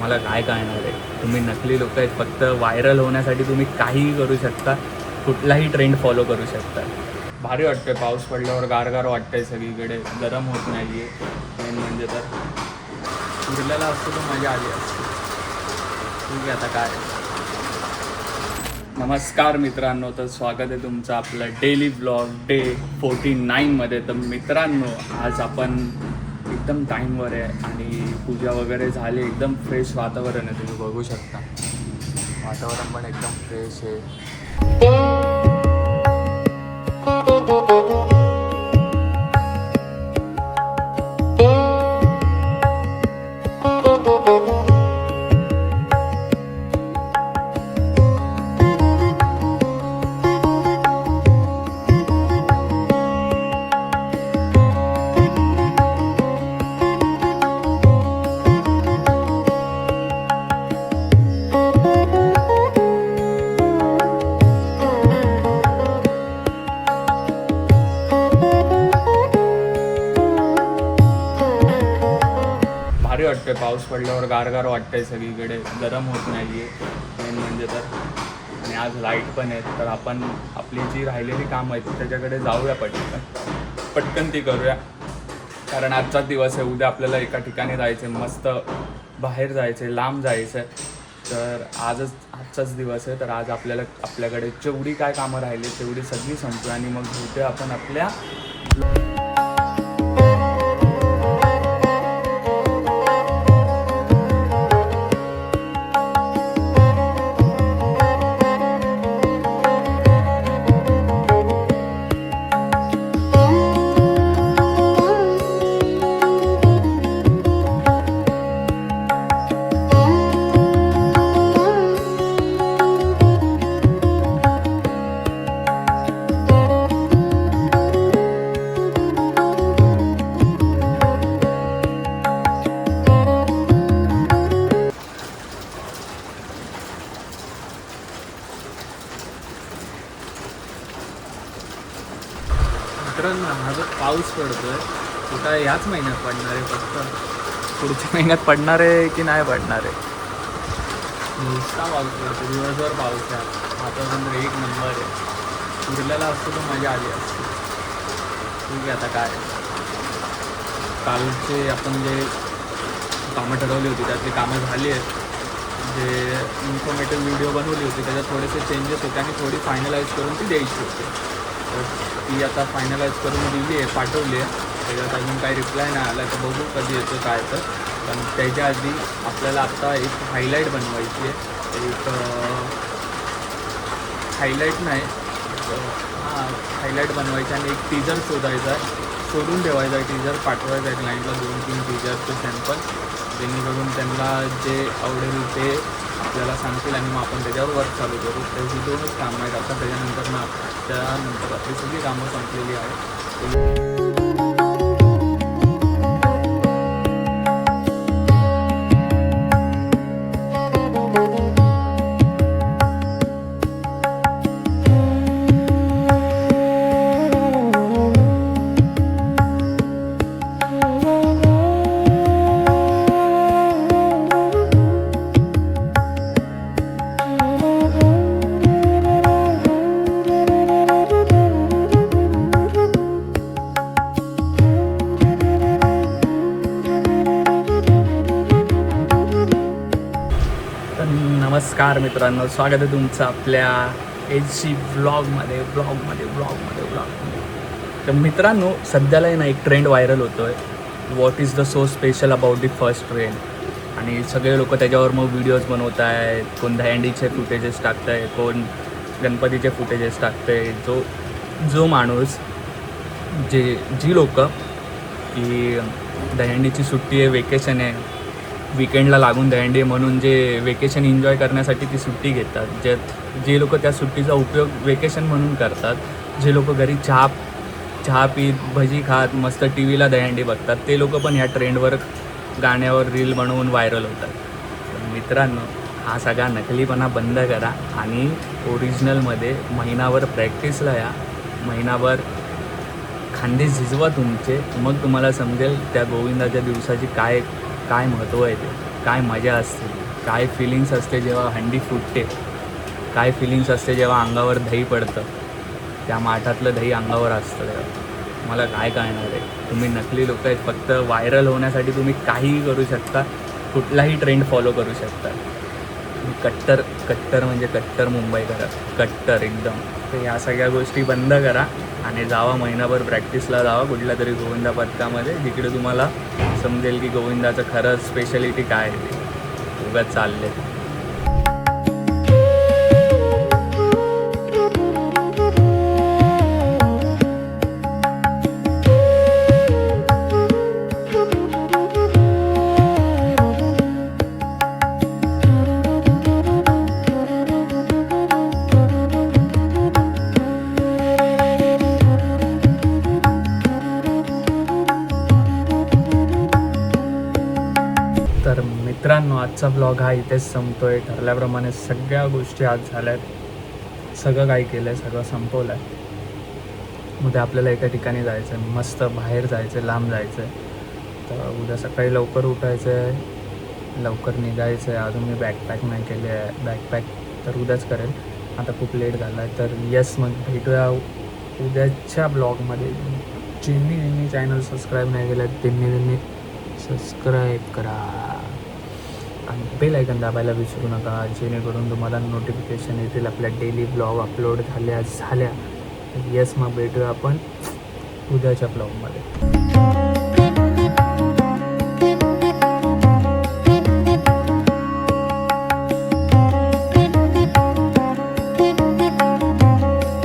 तुम्हाला काय कळणार आहे? तुम्ही नकली लोक आहेत. फक्त व्हायरल होण्यासाठी तुम्ही काहीही करू शकता, कुठलाही ट्रेंड फॉलो करू शकता. भारी वाटतंय पाऊस पडल्यावर, गारगार वाटतंय सगळीकडे, गरम होत नाही आहे. मेन म्हणजे तर उरलेला असतो तो मजा आली असते. ठीक आहे, आता काय. नमस्कार मित्रांनो, तर स्वागत आहे तुमचं आपलं डेली ब्लॉग डे 49मध्ये. तर मित्रांनो, आज आपण एकदम टाईमवर आहे आणि पूजा वगैरे झाली. एकदम फ्रेश वातावरण आहे, तुम्ही बघू शकता. वातावरण पण एकदम फ्रेश आहे. भारी वाटतंय पाऊस पडल्यावर, गारगार वाटतंय सगळीकडे, गरम होत नाही आहे मेन म्हणजे तर. आणि आज लाईट पण आहेत, तर आपण आपली जी राहिलेली कामं आहेत त्याच्याकडे जाऊया पटकन ती करूया. कारण आजचाच दिवस आहे. उद्या आपल्याला एका ठिकाणी जायचं आहे, मस्त बाहेर जायचं आहे, लांब जायचं आहे. तर आजचाच दिवस आहे. तर आज आपल्याकडे जेवढी काय कामं राहिली तेवढी सगळी संपू आणि मग भेटूया आपण आपल्या मित्रांनो. हा जो पाऊस पडतो आहे कुठं ह्याच महिन्यात पडणार आहे, फक्त पुढच्या महिन्यात पडणार आहे की नाही पडणार आहे. नुसता पाऊस पडतो, दिवसभर पाऊस आहे. वातावरण एक नंबर आहे. उरलेला असतो तो मजा आली असते. ठीक आहे, आता काय. कालचे आपण जे कामं ठरवली होती त्यातली कामं झाली आहेत. जे इन्फॉर्मेटिव्ह व्हिडिओ बनवली होती त्याच्यात थोडेसे चेंजेस होते आणि थोडी फायनलाईज करून ती द्यायची होती. तर ती आता फायनलाईज करून दिली आहे, पाठवली आहे. त्याच्यात अजून काही रिप्लाय नाही आला, तर बघू कधी येतो काय. तर पण त्याच्या आधी आपल्याला आत्ता एक हायलाईट बनवायची आहे. एक हायलाईट नाही, हायलाईट बनवायची आणि एक टीजर शोधायचा आहे. शोधून ठेवायचा आहे टीजर, पाठवायचा आहे क्लायंटला 2-3 टीजरचे सॅम्पल, जेणेकरून त्यांना जे आवडेल ते आपल्याला सांगतील आणि मग आपण त्याच्यावर वर्क चालू करू. त्याची 2च कामं आहेत आता. त्यानंतर आपली सगळी कामं संपलेली आहेत. नमस्कार मित्रांनो, स्वागत आहे तुमचं आपल्या HG ब्लॉगमध्ये. तर मित्रांनो, सध्याला आहे ना एक ट्रेंड व्हायरल होतो आहे. What is the so special about the first trend. आणि सगळे लोक त्याच्यावर मग व्हिडिओज बनवत आहेत. कोण दहीहंडीचे फुटेजेस टाकत आहे, कोण गणपतीचे फुटेजेस टाकत आहे. जो माणूस जी लोक की दहीहंडीची सुट्टी आहे, वेकेशन आहे, विकेंडला लागून दहीहंडी म्हणून जे वेकेशन एन्जॉय करण्यासाठी ती सुट्टी घेतात. जे लोक त्या सुट्टीचा उपयोग वेकेशन म्हणून करतात, जे लोक घरी चहा पीत, भजी खात, मस्त टी व्हीला दहीहंडी बघतात, ते लोक पण ह्या ट्रेंडवर, गाण्यावर रील बनवून व्हायरल होतात. तर मित्रांनो, हा सगळा नकलीपणा बंद करा आणि ओरिजिनलमध्ये महिनाभर प्रॅक्टिसला या. महिनाभर खांदे झिजवा तुमचे, मग तुम्हाला समजेल त्या गोविंदाच्या दिवसाची काय महत्त्व आहे ते. काय मजा असते, काय फिलिंग्स असते जेव्हा हंडी फुटते, काय फिलिंग्स असते जेव्हा अंगावर दही पडतं, त्या माठातलं दही अंगावर असतं तेव्हा मला काय कळणार आहे. तुम्ही नकली लोक आहेत, फक्त व्हायरल होण्यासाठी तुम्ही काहीही करू शकता, कुठलाही ट्रेंड फॉलो करू शकता. कट्टर कट्टर म्हणजे कट्टर मुंबईकर, कट्टर एकदम. तर या सगळ्या गोष्टी बंद करा आणि जावा महिनाभर प्रॅक्टिसला जावा कुठल्या तरी गोविंदा पथकामध्ये, जिकडे तुम्हाला समजेल की गोविंदाचं खरं स्पेशालिटी काय आहे ते. उगाच चालले. तर मित्रांनो, आजचा ब्लॉग हा इथेच संपतोय. ठरल्याप्रमाणे सगळ्या गोष्टी आज झाल्यात, सगळं काही केलं आहे, सगळं संपवलं आहे. उद्या आपल्याला एका ठिकाणी जायचं आहे, मस्त बाहेर जायचं आहे, लांब जायचं आहे. तर उद्या सकाळी लवकर उठायचं आहे, लवकर निघायचं आहे. अजून मी बॅकपॅक नाही केले आहे, बॅकपॅक तर उद्याच करेल, आता खूप लेट झाला आहे. तर येस, मग भेटूया उद्याच्या ब्लॉगमध्ये. ज्यांनी चॅनल सबस्क्राईब नाही केलं त्यांनी सबस्क्राईब करा आणि बेल आयकॉन दाबायला विसरू नका, जेणेकरून तुम्हाला नोटिफिकेशन येतील आपल्या डेली ब्लॉग अपलोड झाल्या. येस, मग भेटूया आपण उद्याच्या ब्लॉगमध्ये.